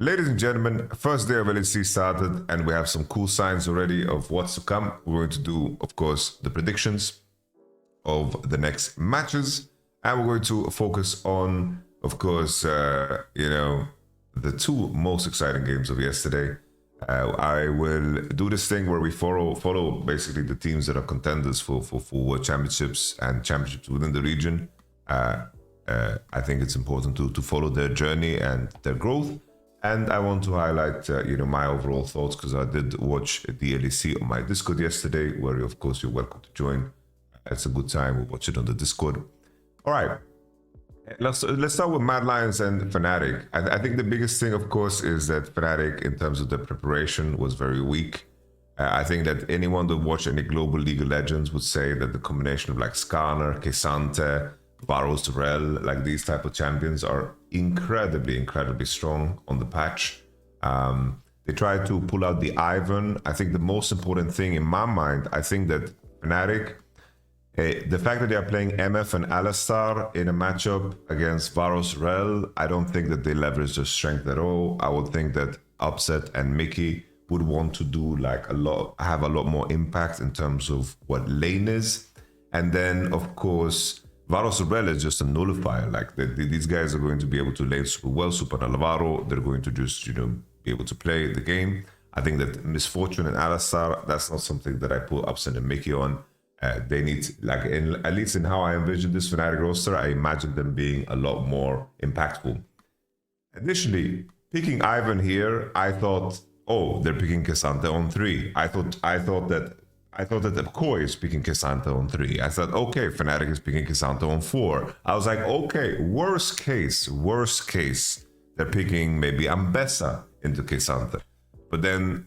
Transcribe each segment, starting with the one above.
Ladies and gentlemen, first day of LEC started and we have some cool signs already of what's to come. We're going to do, of course, the predictions of the next matches, and we're going to focus on, of course, the two most exciting games of yesterday. I will do this thing where we follow basically the teams that are contenders for world championships and championships within the region. I think it's important to follow their journey and their growth. And I want to highlight, my overall thoughts, because I did watch the LEC on my Discord yesterday, where, of course, you're welcome to join. It's a good time. We'll watch it on the Discord. All right. Let's start with Mad Lions and Fnatic. I think the biggest thing, of course, is that Fnatic, in terms of the preparation, was very weak. I think that anyone that watched any global League of Legends would say that the combination of like Skarner, K'Sante, Varus, Rel, like these type of champions are incredibly strong on the patch. They tried to pull out the Ivan. I think the most important thing in my mind, I think that Fnatic, the fact that they are playing MF and Alistar in a matchup against Varus, Rel, I don't think that they leverage their strength at all. I would think that Upset and Mickey would want to do like have a lot more impact in terms of what lane is. And then, of course, Varus Rel is just a nullifier. Like these guys are going to be able to lane super well, super Nalavaro. They're going to just, be able to play the game. I think that Misfortune and Alistar, that's not something that I put Upset and Mickey on. They need, like, at least in how I envision this Fnatic roster, I imagine them being a lot more impactful. Additionally, picking Ivan here, I thought, oh, they're picking K'Sante on 3. I thought that MKOI is picking K'Sante on 3. I thought, okay, Fnatic is picking K'Sante on 4. I was like, okay, worst case, they're picking maybe Ambessa into K'Sante. But then,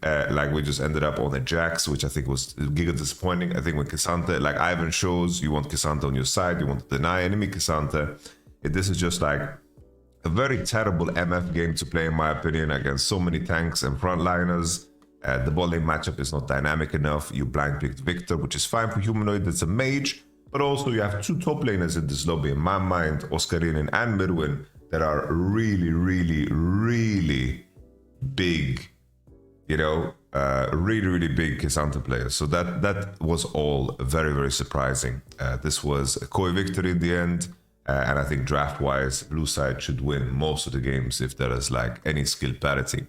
we just ended up on a Jax, which I think was giga disappointing. I think when K'Sante, like Ivan shows, you want K'Sante on your side, you want to deny enemy K'Sante. This is just like a very terrible MF game to play, in my opinion, against so many tanks and frontliners. The bot lane matchup is not dynamic enough. You blind picked Victor, which is fine for Humanoid, that's a mage. But also you have two top laners in this lobby, in my mind, Oscarinin and Midwin, that are really big, really big K'Sante players. So that was all very surprising. This was a KOI victory in the end. And I think draft-wise, blue side should win most of the games if there is like any skill parity.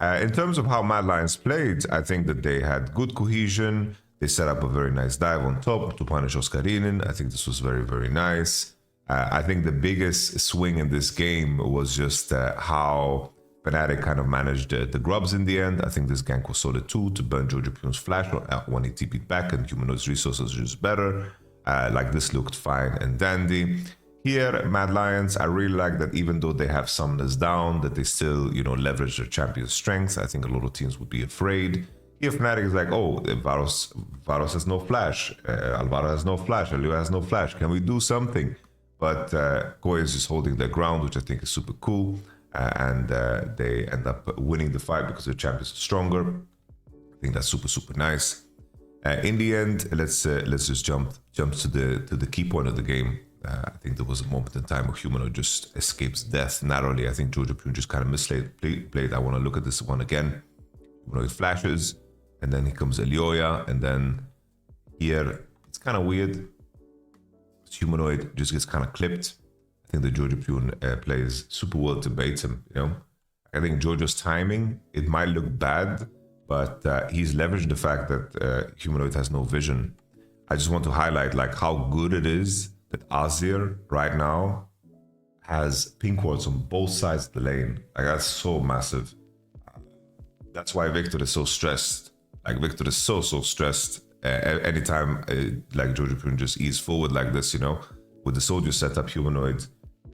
In terms of how Mad Lions played, I think that they had good cohesion. They set up a very nice dive on top to punish Oscarinin. I think this was very nice. I think the biggest swing in this game was just how Fnatic kind of managed the grubs in the end. I think this gank was solid too, to burn Jojo flash when he TP'd back, and Humanoid's resources were just better. This looked fine and dandy. Here, Mad Lions, I really like that even though they have summoners down, that they still, leverage their champion's strengths. I think a lot of teams would be afraid. Here, Fnatic is like, oh, Varus has no flash, Alvaro has no flash, Elio has no flash. Can we do something? But KOI is just holding their ground, which I think is super cool. And they end up winning the fight because their champions are stronger. I think that's super nice. In the end, let's just jump to the key point of the game. I think there was a moment in time where Humanoid just escapes death narrowly. I think Jojo just kind of misplayed. I want to look at this one again. Humanoid flashes, and then here comes Elioya, and then here it's kind of weird. Humanoid just gets kind of clipped. I think the Jojo plays super well to bait him. I think Jojo's timing, it might look bad, but he's leveraged the fact that Humanoid has no vision. I just want to highlight like how good it is that Azir right now has pink wards on both sides of the lane. Like, that's so massive. That's why Victor is so stressed. Like, Victor is so stressed anytime Jojo just ease forward like this, with the soldier setup. Humanoid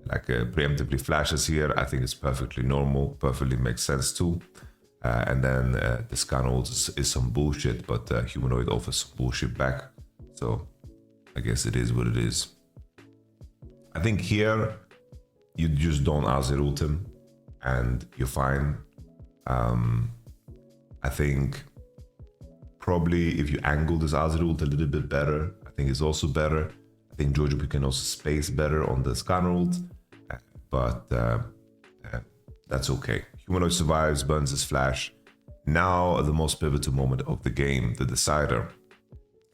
preemptively flashes here. I think it's perfectly normal, perfectly makes sense too. And then the Skarner is some bullshit, but Humanoid offers some bullshit back. So I guess it is what it is. I think here you just don't Azir ult him and you're fine. I think probably if you angle this Azir ult a little bit better, I think it's also better. I think Jojo can also space better on the Skarner ult, but that's okay. Humanoid survives, burns his flash. Now the most pivotal moment of the game, the decider.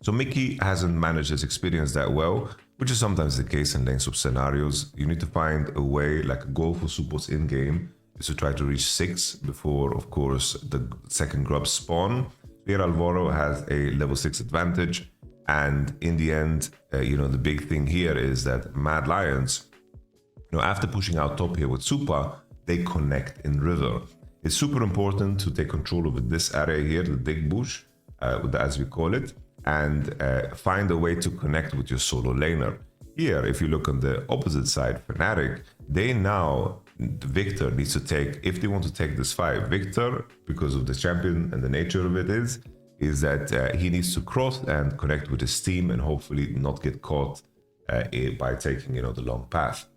So Mickey hasn't managed his experience that well, which is sometimes the case in lane swap scenarios. You need to find a way, like a goal for supports in-game, is to try to reach 6 before, of course, the second grub spawn. Here Alvaro has a level 6 advantage, and in the end, the big thing here is that Mad Lions, after pushing out top here with Super, they connect in river. It's super important to take control over this area here, the dig bush, as we call it, and find a way to connect with your solo laner. Here, if you look on the opposite side, Fnatic, Victor needs to take, if they want to take this fight, Victor, because of the champion and the nature of it is that he needs to cross and connect with his team and hopefully not get caught by taking, the long path.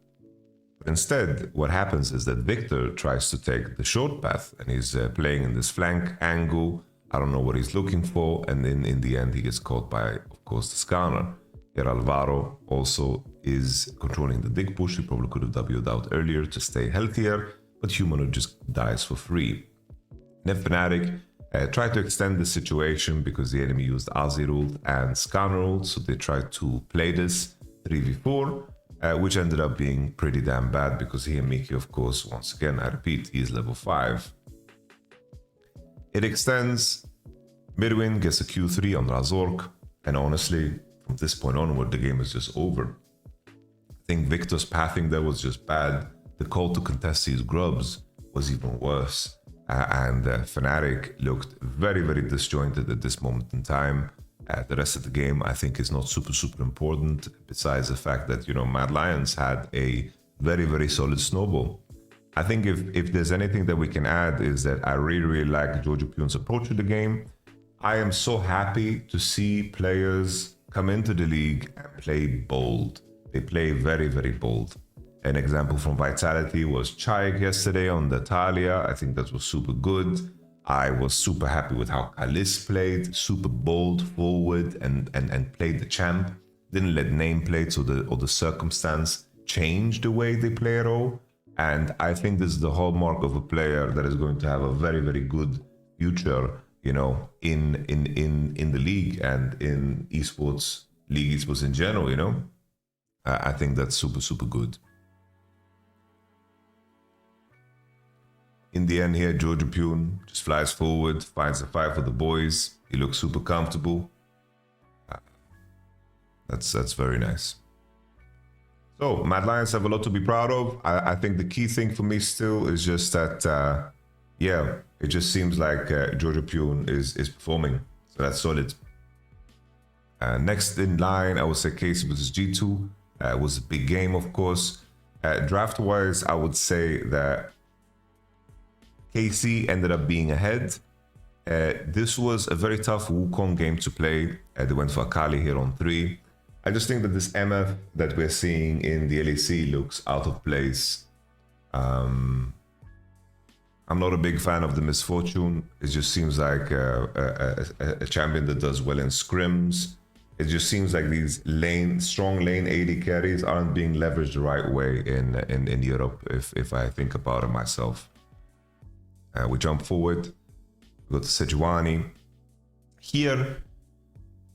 But instead, what happens is that Victor tries to take the short path and he's playing in this flank angle. I don't know what he's looking for, and then in the end he gets caught by, of course, the scanner. Here Alvaro also is controlling the dig push. He probably could have W'd out earlier to stay healthier, but Humanoid just dies for free. Then Fnatic tried to extend the situation because the enemy used Azir ult and scanner ult, so they tried to play this 3v4, which ended up being pretty damn bad because here Mickey, of course, once again, I repeat, he's level 5. It extends, Midwin gets a Q3 on Razork, and honestly, from this point onward, the game is just over. I think Victor's pathing there was just bad. The call to contest these grubs was even worse. And Fnatic looked very, very disjointed at this moment in time. The rest of the game, I think, is not super important, besides the fact that, Mad Lions had a very, very solid snowball. I think if there's anything that we can add is that I really like Giorgio Pune's approach to the game. I am so happy to see players come into the league and play bold. They play very, very bold. An example from Vitality was Chaik yesterday on the Talia. I think that was super good. I was super happy with how Kalis played, super bold, forward, and played the champ. Didn't let nameplates or the circumstance change the way they play at all. And I think this is the hallmark of a player that is going to have a very, very good future, in the league and in esports, league esports in general, I think that's super good. In the end here, Giorgio Pune just flies forward, finds a fight for the boys. He looks super comfortable. That's very nice. So, Mad Lions have a lot to be proud of. I think the key thing for me still is just that, it just seems like Giorgio Pune is performing. So that's solid. Next in line, I would say KC versus G2. It was a big game, of course. Draft-wise, I would say that KC ended up being ahead. This was a very tough Wukong game to play. They went for Akali here on 3. I just think that this MF that we're seeing in the LEC looks out of place. I'm not a big fan of the Misfortune. It just seems like a champion that does well in scrims. It just seems like these strong lane AD carries aren't being leveraged the right way in Europe, if I think about it myself. We jump forward, we go to Sejuani. Here,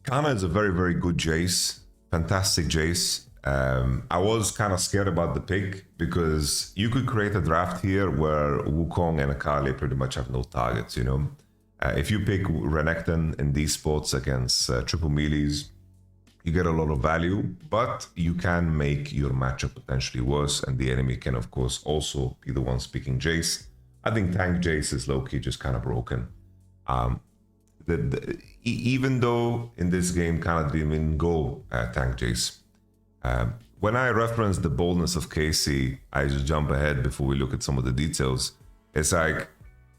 Kana is a very, very good Jace, fantastic Jace. I was kind of scared about the pick because you could create a draft here where Wukong and Akali pretty much have no targets, If you pick Renekton in these spots against triple melees, you get a lot of value, but you can make your matchup potentially worse, and the enemy can, of course, also be the ones picking Jace. I think tank Jace is low-key just kind of broken. Even though in this game kind of didn't go tank Jace. When I reference the boldness of KC, I just jump ahead before we look at some of the details. It's like,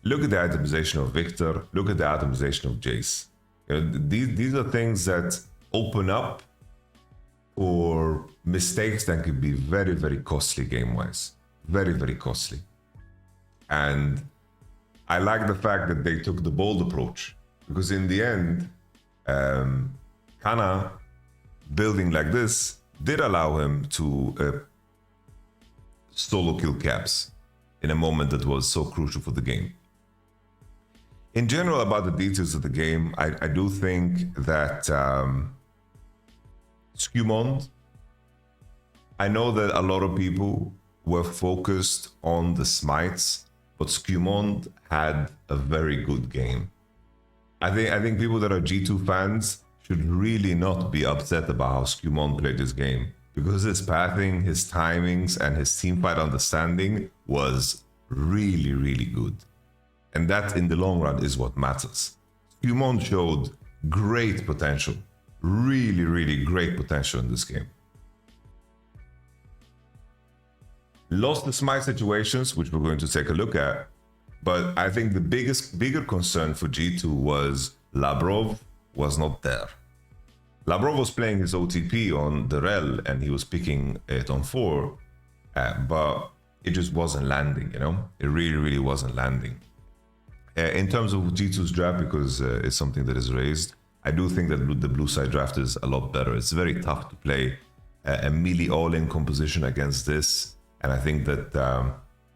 look at the itemization of Victor, look at the itemization of Jace. These are things that open up for mistakes that could be very, very costly game-wise. Very, very costly. And I like the fact that they took the bold approach, because in the end, Kana building like this did allow him to solo kill caps. in a moment that was so crucial for the game. In general, about the details of the game, I do think that Skewmond, I know that a lot of people were focused on the smites, but Skewmond had a very good game. I think people that are G2 fans should really not be upset about how Skewmond played this game, because his pathing, his timings, and his teamfight understanding was really, really good. And that, in the long run, is what matters. Skewmond showed great potential, really, really great potential in this game. Lost the smite situations, which we're going to take a look at. But I think the bigger concern for G2 was Labrov was not there. Labrov was playing his OTP on the rel and he was picking it on 4, but it just wasn't landing, you know? It really, really wasn't landing. In terms of G2's draft, because it's something that is raised, I do think that the blue side draft is a lot better. It's very tough to play a melee all-in composition against this, and I think that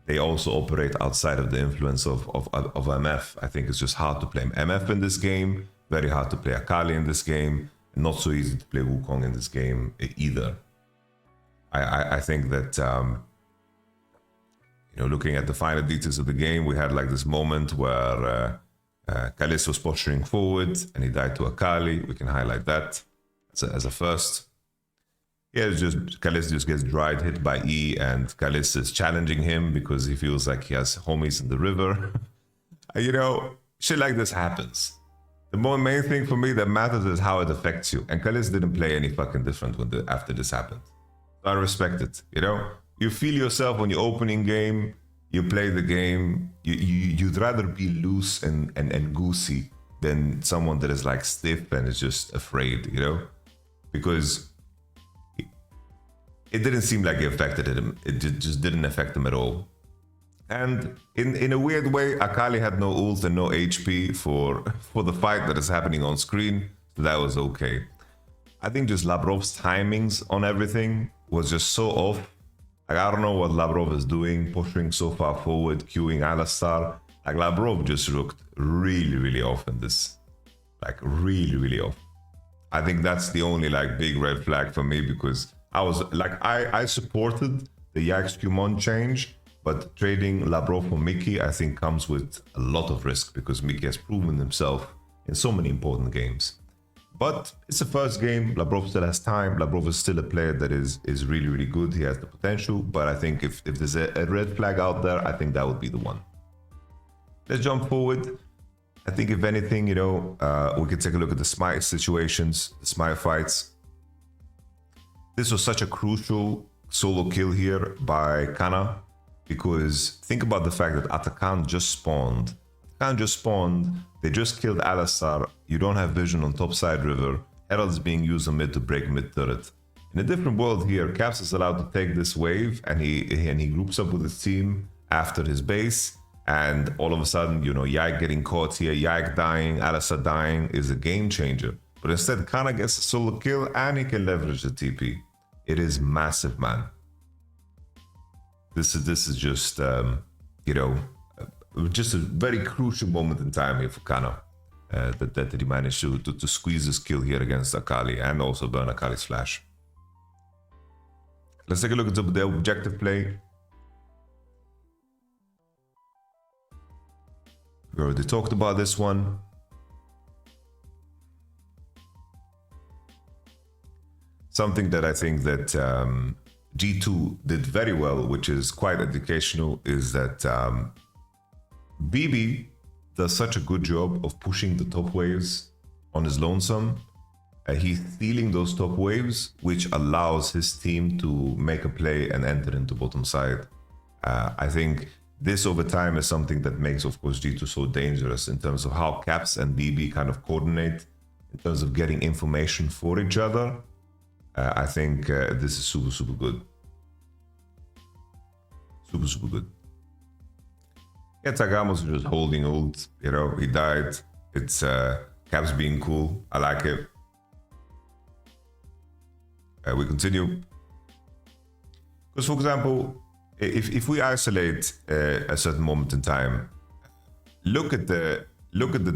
they also operate outside of the influence of MF. I think it's just hard to play MF in this game, very hard to play Akali in this game, not so easy to play Wukong in this game either. I think that, you know, looking at the finer details of the game, we had like this moment where Kalis was posturing forward and he died to Akali. We can highlight that as a first. Yeah, it's just Kalis just gets dried, hit by E, and Kalis is challenging him because he feels like he has homies in the river. You know, shit like this happens. The main thing for me that matters is how it affects you. And Kalis didn't play any fucking different after this happened. I respect it, you know? You feel yourself on your opening game, you play the game, you'd rather be loose and goosey than someone that is like stiff and is just afraid, you know? Because it didn't seem like it affected him. It just didn't affect him at all. And in a weird way, Akali had no ult and no HP for the fight that is happening on screen. So that was okay. I think just Labrov's timings on everything was just so off. Like, I don't know what Labrov is doing, pushing so far forward, queuing Alistar. Like, Labrov just looked really, really off in this. Like, really, really off. I think that's the only like big red flag for me, because I was like, I supported the Skewmond change, but trading Labrov for Mickey, I think, comes with a lot of risk, because Mickey has proven himself in so many important games. But it's the first game. Labrov still has time. Labrov is still a player that is really, really good. He has the potential. But I think if there's a red flag out there, I think that would be the one. Let's jump forward. I think if anything, you know, we could take a look at the smite situations, the smite fights. This was such a crucial solo kill here by Kana, because think about the fact that Atakan just spawned. They just killed Alistar. You don't have vision on top side river. Herald is being used on mid to break mid turret. In a different world here, Caps is allowed to take this wave, and he groups up with his team after his base. And all of a sudden, you know, Yike getting caught here, Yike dying, Alistar dying is a game changer. But instead, Kana gets a solo kill and he can leverage the TP. It is massive, man. This is just, you know, just a very crucial moment in time here for Kana. That he managed to squeeze his kill here against Akali and also burn Akali's flash. Let's take a look at the objective play. We already talked about this one. Something that I think that G2 did very well, which is quite educational, is that BB does such a good job of pushing the top waves on his lonesome. He's stealing those top waves, which allows his team to make a play and enter into bottom side. I think this over time is something that makes, of course, G2 so dangerous in terms of how Caps and BB kind of coordinate in terms of getting information for each other. I think this is super, super good. Super, super good. Yeah, Tagamo's just holding ult, you know, he died. It's Caps being cool. I like it. We continue. Because, for example, if we isolate a certain moment in time, look at the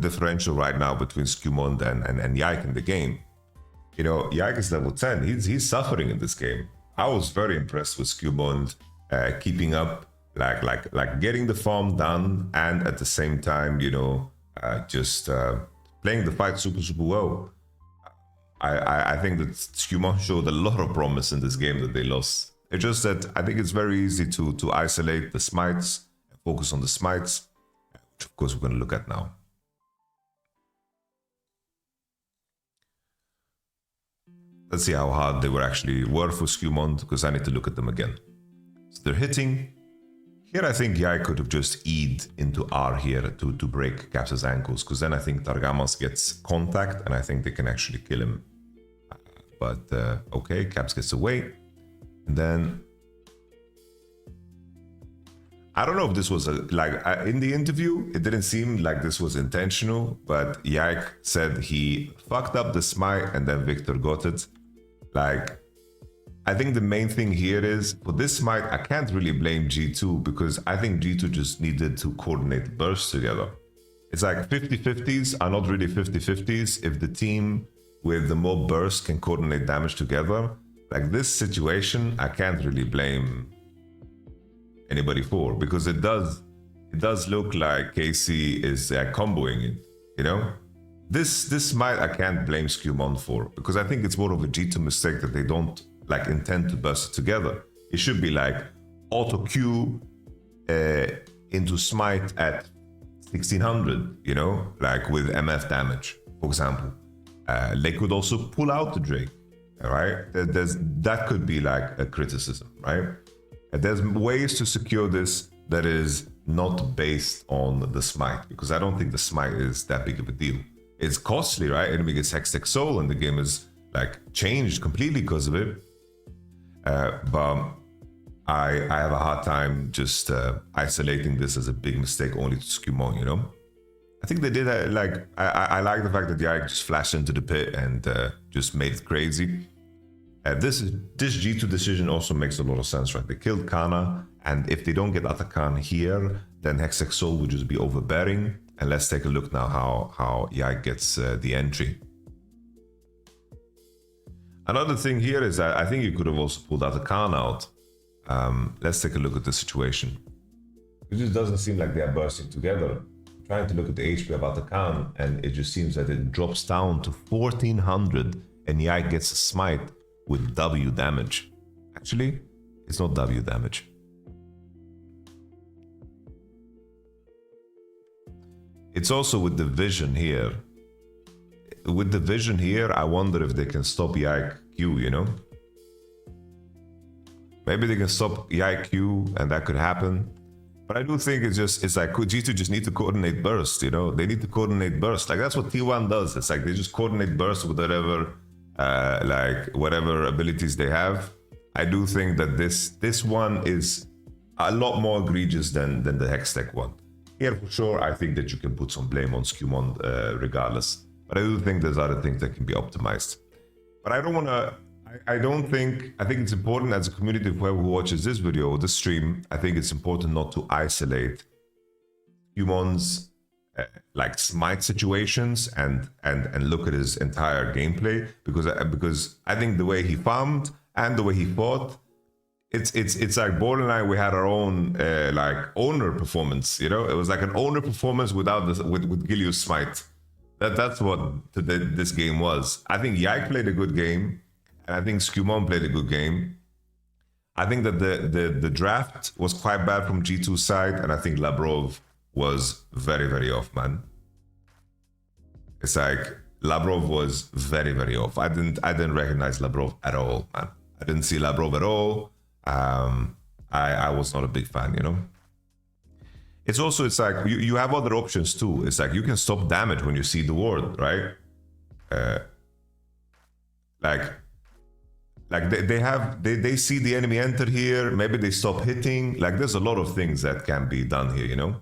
differential right now between Skewmond and Yike in the game. You know, Yike is level 10. He's suffering in this game. I was very impressed with Skewmond keeping up, like getting the farm done, and at the same time, you know, just playing the fight super well. I think that Skewmond showed a lot of promise in this game that they lost. It's just that I think it's very easy to isolate the smites and focus on the smites, which of course we're going to look at now. Let's see how hard they were for Skewmond, because I need to look at them again. So they're hitting. Here I think Yike could have just E'd into R here to break Caps' ankles, because then I think Targamas gets contact and I think they can actually kill him. But okay, Caps gets away. And then I don't know if this was in the interview, it didn't seem like this was intentional, but Yike said he fucked up the smite and then Victor got it. Like, I think the main thing here is, for this smite, I can't really blame G2, because I think G2 just needed to coordinate bursts together. It's like 50-50s are not really 50-50s if the team with the more bursts can coordinate damage together. Like this situation, I can't really blame anybody for, because it does look like KC is comboing it, you know? This smite I can't blame Skewmond for, because I think it's more of a G2 mistake that they don't like intend to burst it together. It should be like auto Q into smite at 1600, you know, like with MF damage, for example. They could also pull out the Drake, right? That could be like a criticism, right? There's ways to secure this that is not based on the smite, because I don't think the smite is that big of a deal. It's costly, right? Enemy gets Hextech Soul and the game is like changed completely because of it. But I have a hard time just isolating this as a big mistake only to Skewmond, you know? I think they did I like the fact that Yike just flashed into the pit and just made it crazy. This G2 decision also makes a lot of sense, right? They killed Kana, and if they don't get Atakan here, then Hextech Soul would just be overbearing. And let's take a look now how Yike gets the entry. Another thing here is that I think you could have also pulled Atakan out. Let's take a look at the situation. It just doesn't seem like they are bursting together. I'm trying to look at the HP of Atakan, and it just seems that it drops down to 1400, and Yike gets a smite with W damage. Actually, it's not W damage. It's also with the vision here. With the vision here, I wonder if they can stop Yike Q, you know? Maybe they can stop Yike Q and that could happen. But I do think it's like G2 just need to coordinate burst, you know? They need to coordinate burst. Like that's what T1 does. It's like they just coordinate burst with whatever whatever abilities they have. I do think that this one is a lot more egregious than the Hextech one. Here for sure, I think that you can put some blame on Skewmond regardless. But I do think there's other things that can be optimized. But I think it's important as a community, whoever who watches this video or this stream, I think it's important not to isolate Skewmond's like smite situations and look at his entire gameplay, because I think the way he farmed and the way he fought, it's like borderline. We had our own like owner performance, you know. It was like an owner performance without this with Giliu's smite. That's what this game was. I think Yike played a good game, and I think Skewmond played a good game. I think that the draft was quite bad from G2's side, and I think Labrov was very, very off, man. It's like Labrov was very, very off. I didn't recognize Labrov at all, man. I didn't see Labrov at all. I was not a big fan, you know. It's also, it's like you have other options too. It's like you can stop damage when you see the ward, right? Like they see the enemy enter here, maybe they stop hitting. Like there's a lot of things that can be done here, you know.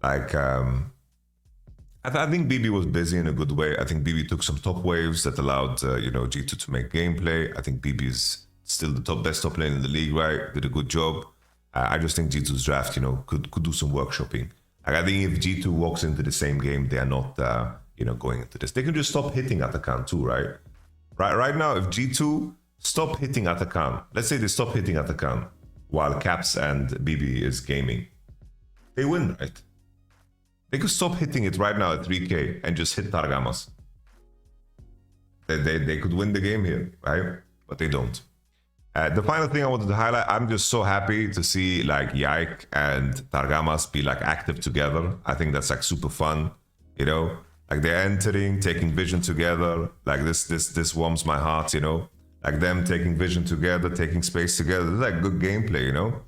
Like I think BB was busy in a good way. I think BB took some top waves that allowed you know, G2 to make gameplay. I think BB's still the best top lane in the league, right? Did a good job. I just think G2's draft, you know, could do some workshopping. Like, I think if G2 walks into the same game, they are not, you know, going into this. They can just stop hitting Atakan too, right? Right now, if G2 stop hitting Atakan, let's say they stop hitting Atakan while Caps and BB is gaming, they win, right? They could stop hitting it right now at 3k and just hit Targamas. They could win the game here, right? But they don't. The final thing I wanted to highlight, I'm just so happy to see like Yike and Targamas be like active together. I think that's like super fun, you know? Like they're entering, taking vision together. Like this warms my heart, you know? Like them taking vision together, taking space together. It's like good gameplay, you know?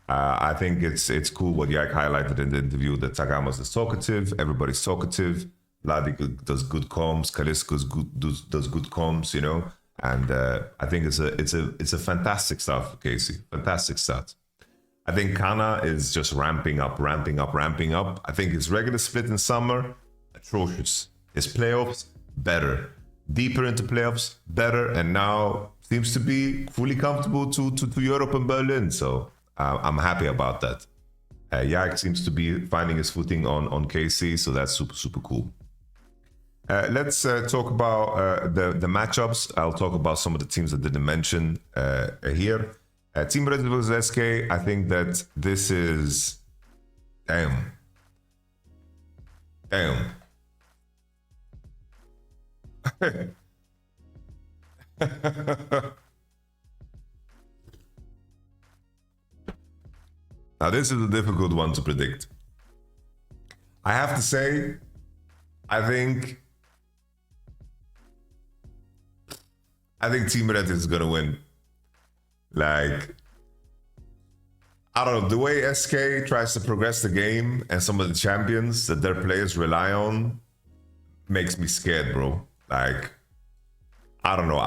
I think it's cool what Yike highlighted in the interview, that Targamas is talkative, everybody's talkative. Vladi does good comms, Kalisko does good comms, you know? And I think it's a fantastic start for Casey. Fantastic start. I think Kana is just ramping up. I think his regular split in summer, atrocious. His playoffs, better. Deeper into playoffs, better. And now seems to be fully comfortable to Europe and Berlin. So I'm happy about that. Yike seems to be finding his footing on KC. So that's super cool. Let's talk about the matchups. I'll talk about some of the teams that didn't mention here. Team Red vs SK, I think that this is... Damn. Now this is a difficult one to predict. I have to say, I think Team Red is gonna win. Like, I don't know, the way SK tries to progress the game and some of the champions that their players rely on makes me scared, bro. Like, I don't know.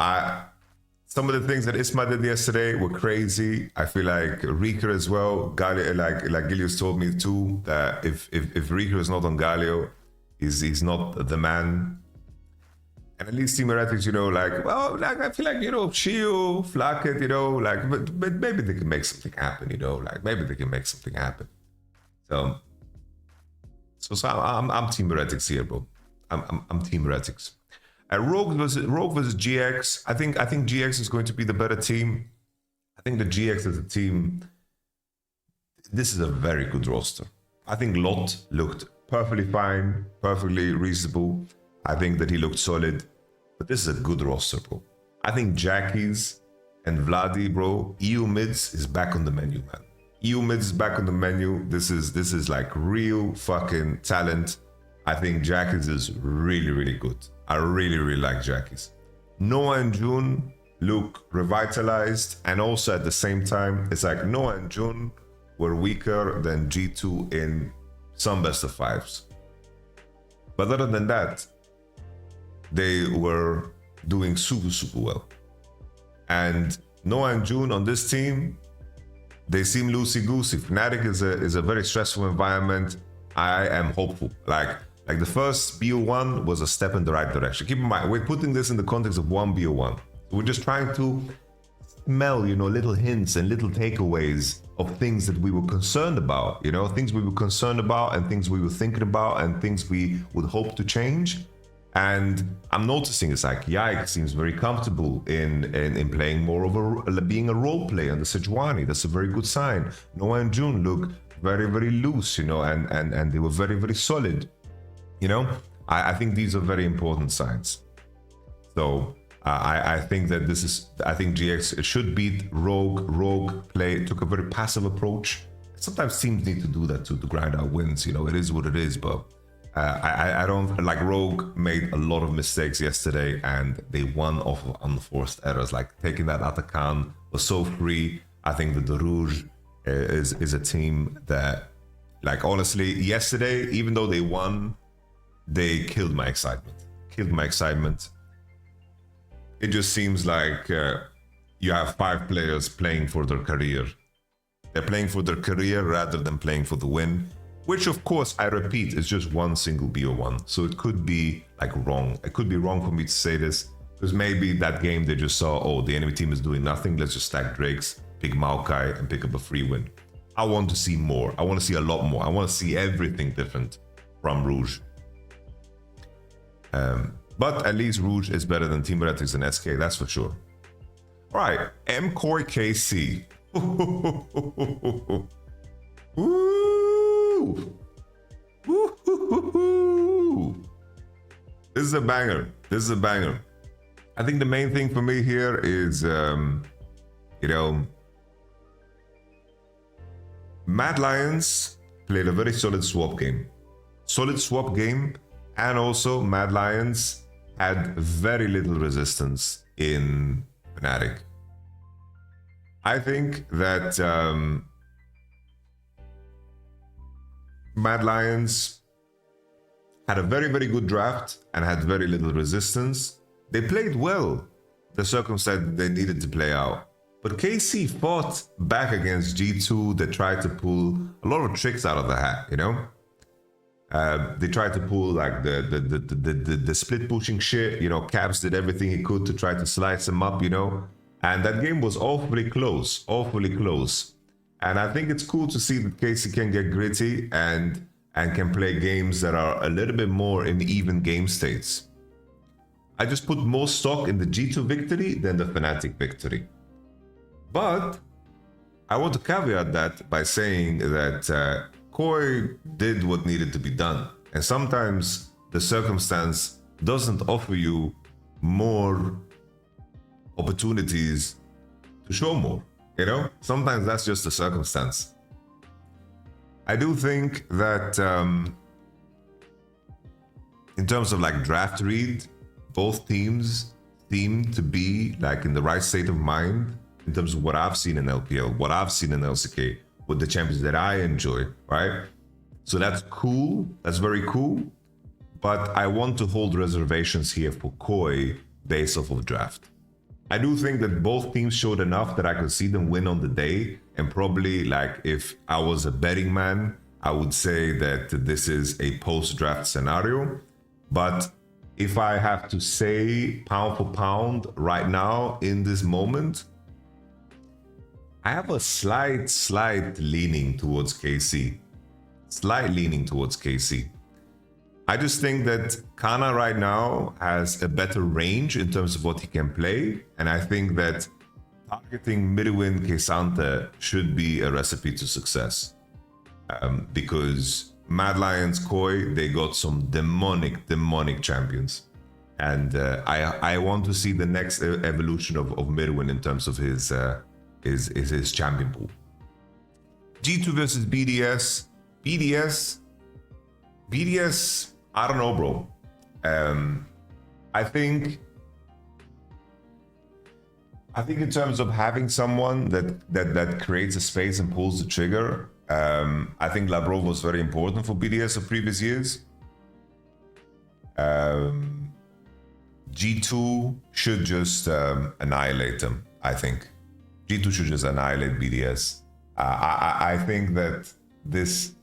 Some of the things that Isma did yesterday were crazy. I feel like Reeker as well. Galio, like Gilius told me too, that if Reeker is not on Galio, he's not the man. And at least Team Heretics, you know, like, well, like I feel like, you know, Shio, Flacket, you know, like, but maybe they can make something happen, you know, like maybe they can make something happen. So I'm Team Heretics here, bro. I'm Team Heretics. Rogue versus GX. I think GX is going to be the better team. I think the GX as a team, this is a very good roster. I think Lot looked perfectly fine, perfectly reasonable. I think that he looked solid, but this is a good roster, bro. I think Jackie's and Vladi, bro, EU mids is back on the menu, man. EU mids is back on the menu. This is like real fucking talent. I think Jackie's is really good. I really like Jackie's. Noah and June look revitalized, and also at the same time, it's like Noah and June were weaker than G2 in some best of fives. But other than that, they were doing super well. And Noah and June on this team, they seem loosey-goosey. Fnatic is a very stressful environment. I am hopeful. Like the first BO1 was a step in the right direction. Keep in mind, we're putting this in the context of one BO1. We're just trying to smell, you know, little hints and little takeaways of things that we were concerned about, you know, things we were concerned about and things we were thinking about and things we would hope to change. And I'm noticing it's like Yike seems very comfortable in playing more of being a role player in the Sejuani. That's a very good sign. Noah and June look very loose, you know, and they were very solid. You know, I think these are very important signs. So I think that I think GX should beat Rogue. Rogue took a very passive approach. Sometimes teams need to do that to grind out wins. You know, it is what it is, but I don't like Rogue made a lot of mistakes yesterday and they won off of unforced errors. Like taking that Atakan was so free. I think that the Rouge is a team that, like, honestly, yesterday, even though they won, they killed my excitement. It just seems like you have 5 players playing for their career. They're playing for their career rather than playing for the win, which of course, I repeat, is just one single BO1. So it could be like wrong. It could be wrong for me to say this, Because maybe that game they just saw, oh, the enemy team is doing nothing. Let's just stack Drakes, pick Maokai, and pick up a free win. I want to see more. I want to see a lot more. I want to see everything different from Rouge. But at least Rouge is better than Team Heretics and SK, that's for sure. All right, MKOI KC. Woo! Woo! This is a banger. This is a banger. I think the main thing for me here is, you know, Mad Lions played a very solid swap game. Solid swap game, and also Mad Lions had very little resistance in Fnatic. I think that Mad Lions had a very, very good draft and had very little resistance. They played well the circumstance they needed to play out. But KC fought back against G2. They tried to pull a lot of tricks out of the hat, you know? They tried to pull like the split pushing shit, you know. Caps did everything he could to try to slice him up, you know. And that game was awfully close, awfully close. And I think it's cool to see that KC can get gritty and can play games that are a little bit more in even game states. I just put more stock in the G2 victory than the Fnatic victory. But I want to caveat that by saying that KOI did what needed to be done. And sometimes the circumstance doesn't offer you more opportunities to show more, you know? Sometimes that's just the circumstance. I do think that in terms of like draft read, both teams seem to be like in the right state of mind in terms of what I've seen in LPL, what I've seen in LCK, with the champions that I enjoy, right? So that's cool, that's very cool, but I want to hold reservations here for KOI based off of draft. I do think that both teams showed enough that I could see them win on the day, and probably like if I was a betting man, I would say that this is a post-draft scenario. But if I have to say pound for pound right now in this moment, I have a slight leaning towards KC. Slight leaning towards KC. I just think that Kana right now has a better range in terms of what he can play. And I think that targeting Midwin Kesante should be a recipe to success. Because Mad Lions KOI, they got some demonic champions. And I want to see the next evolution of Midwin in terms of his champion pool. G2 versus BDS. BDS, I don't know, bro. I think in terms of having someone that creates a space and pulls the trigger, I think Labrov was very important for BDS of previous years. G2 should just annihilate them, I think. G2 should just annihilate BDS. I think that this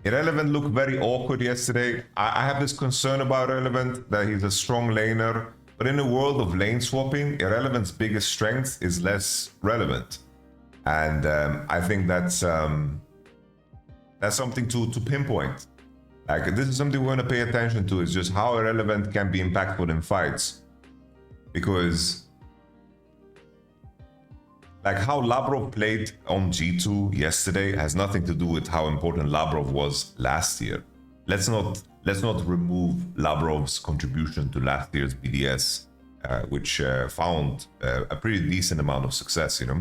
Irrelevant looked very awkward yesterday. I have this concern about Irrelevant, that he's a strong laner, but in a world of lane swapping, Irrelevant's biggest strength is less relevant. And I think that's something to pinpoint. Like, this is something we want to pay attention to, is just how Irrelevant can be impactful in fights. Because like how Labrov played on G2 yesterday has nothing to do with how important Labrov was last year. Let's not remove Labrov's contribution to last year's BDS, which found a pretty decent amount of success, you know.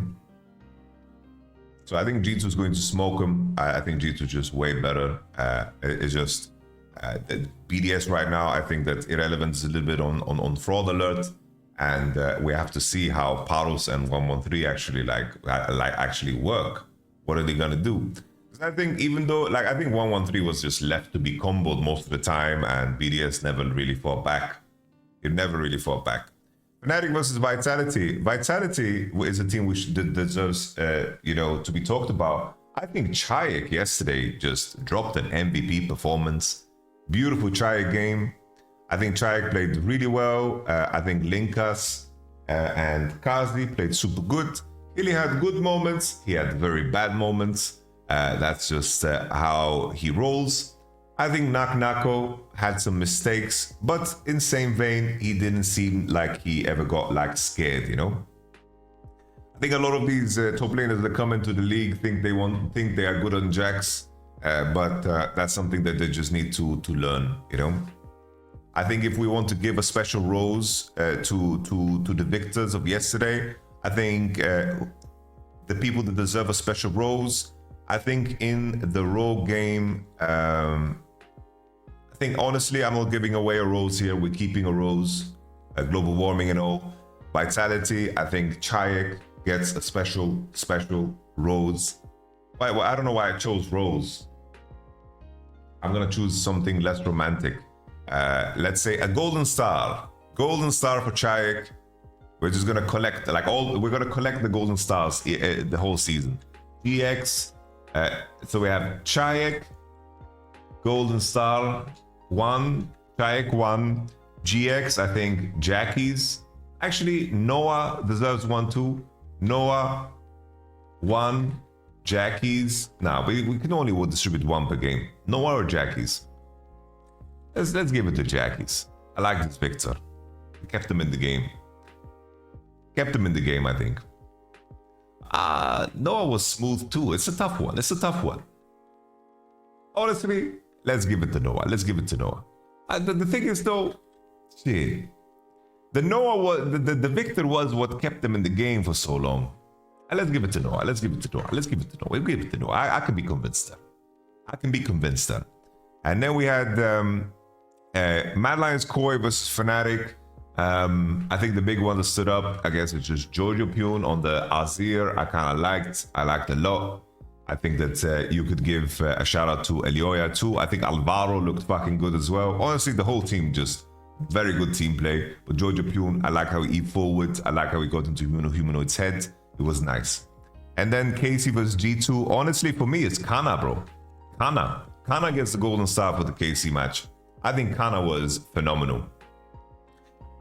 So I think G2 is going to smoke him. I think G2 is just way better. It's just BDS right now. I think that Irrelevant is a little bit on fraud alert. And we have to see how Paros and 113 actually actually work. What are they gonna do? Because I think even though I think 113 was just left to be comboed most of the time, and BDS never really fought back. It never really fought back. Fnatic versus Vitality. Vitality is a team which deserves to be talked about. I think Chayek yesterday just dropped an MVP performance. Beautiful Chayek game. I think Chayek played really well. I think Linkas and Kazi played super good. He had good moments. He had very bad moments. That's just how he rolls. I think Nako had some mistakes, but in same vein, he didn't seem like he ever got like scared, you know? I think a lot of these top laners that come into the league think they are good on Jax, but that's something that they just need to learn, you know? I think if we want to give a special rose to the victors of yesterday, I think the people that deserve a special rose, I think in the Raw game, I think honestly, I'm not giving away a rose here. We're keeping a rose, global warming and all. Vitality, I think Chayek gets a special rose. Well, I don't know why I chose rose. I'm gonna choose something less romantic. Let's say a golden star. Golden star for Chayek. We're just gonna collect we're gonna collect the golden stars the whole season. GX. So we have Chayek, golden star 1, Chayek 1, GX. I think Jackie's. Actually, Noah deserves 1 too. Noah 1, Jackie's. Nah, we can only distribute 1 per game. Noah or Jackie's. Let's give it to Jackie's. I like this Victor. We kept him in the game. Kept him in the game, I think. Noah was smooth too. It's a tough one. Honestly, let's give it to Noah. The thing is though, shit. The Victor was what kept him in the game for so long. Let's give it to Noah. We'll give it to Noah. I can be convinced there. And then we had Mad Lions Koi versus Fnatic. I think the big one that stood up, I guess, it's just Jojo Pune on the Azir. I liked a lot. I think that you could give a shout out to Elioya too. I think Alvaro looked fucking good as well. Honestly, the whole team just very good team play. But Jojo Pune, I like how he forward. I like how he got into Humanoid's head. It was nice. And then KC versus G2. Honestly, for me, it's Kana, bro. Kana gets the golden star for the KC match. I think Kana was phenomenal.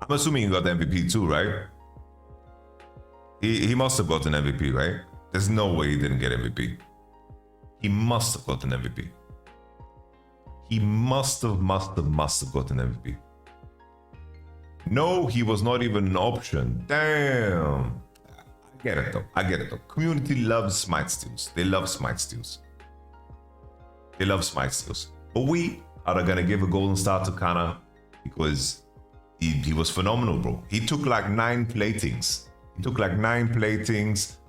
I'm assuming he got the MVP too, right? He must have got an MVP, right? There's no way he didn't get MVP. He must have got an MVP. He must have got an MVP. No, he was not even an option. Damn. I get it though. Community loves smite steals. They love smite steals. But we are gonna give a golden star to Kana because he was phenomenal, bro. He took like 9 platings.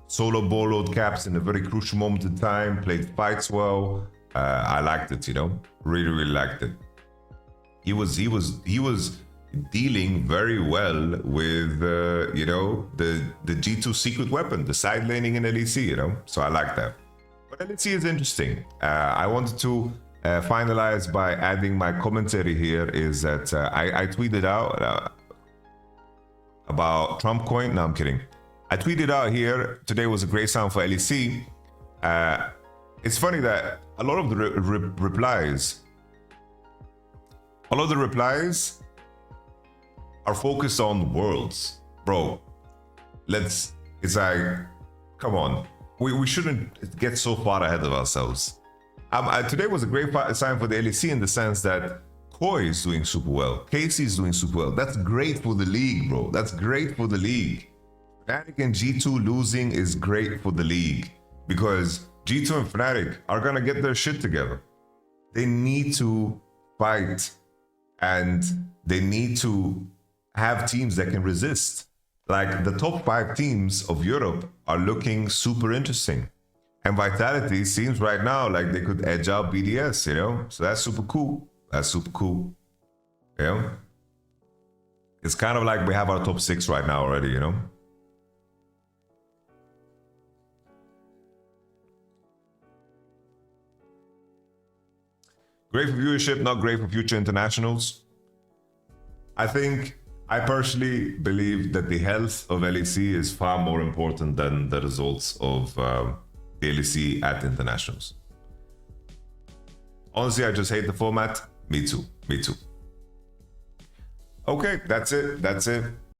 Solo boloed caps in a very crucial moment in time. Played fights well. I liked it, you know. Really liked it. He was dealing very well with you know, the G2 secret weapon, the side laning in LEC, you know. So I like that. But LEC is interesting. I wanted to finalize by adding my commentary here. Is that I tweeted out about Trump coin. No, I'm kidding. I tweeted out here, today was a great sound for LEC. It's funny that a lot of the replies are focused on worlds. Bro, it's like, come on. We shouldn't get so far ahead of ourselves. Today was a great sign for the LEC in the sense that Koi is doing super well. Casey is doing super well. That's great for the league, bro. Fnatic and G2 losing is great for the league because G2 and Fnatic are gonna get their shit together. They need to fight and they need to have teams that can resist. Like the top 5 teams of Europe are looking super interesting. And Vitality seems right now like they could edge out BDS, you know? So that's super cool. You know? It's kind of like we have our top 6 right now already, you know? Great for viewership, not great for future internationals. I personally believe that the health of LEC is far more important than the results of the LEC at internationals. Honestly, I just hate the format. Me too. Okay, that's it. That's it.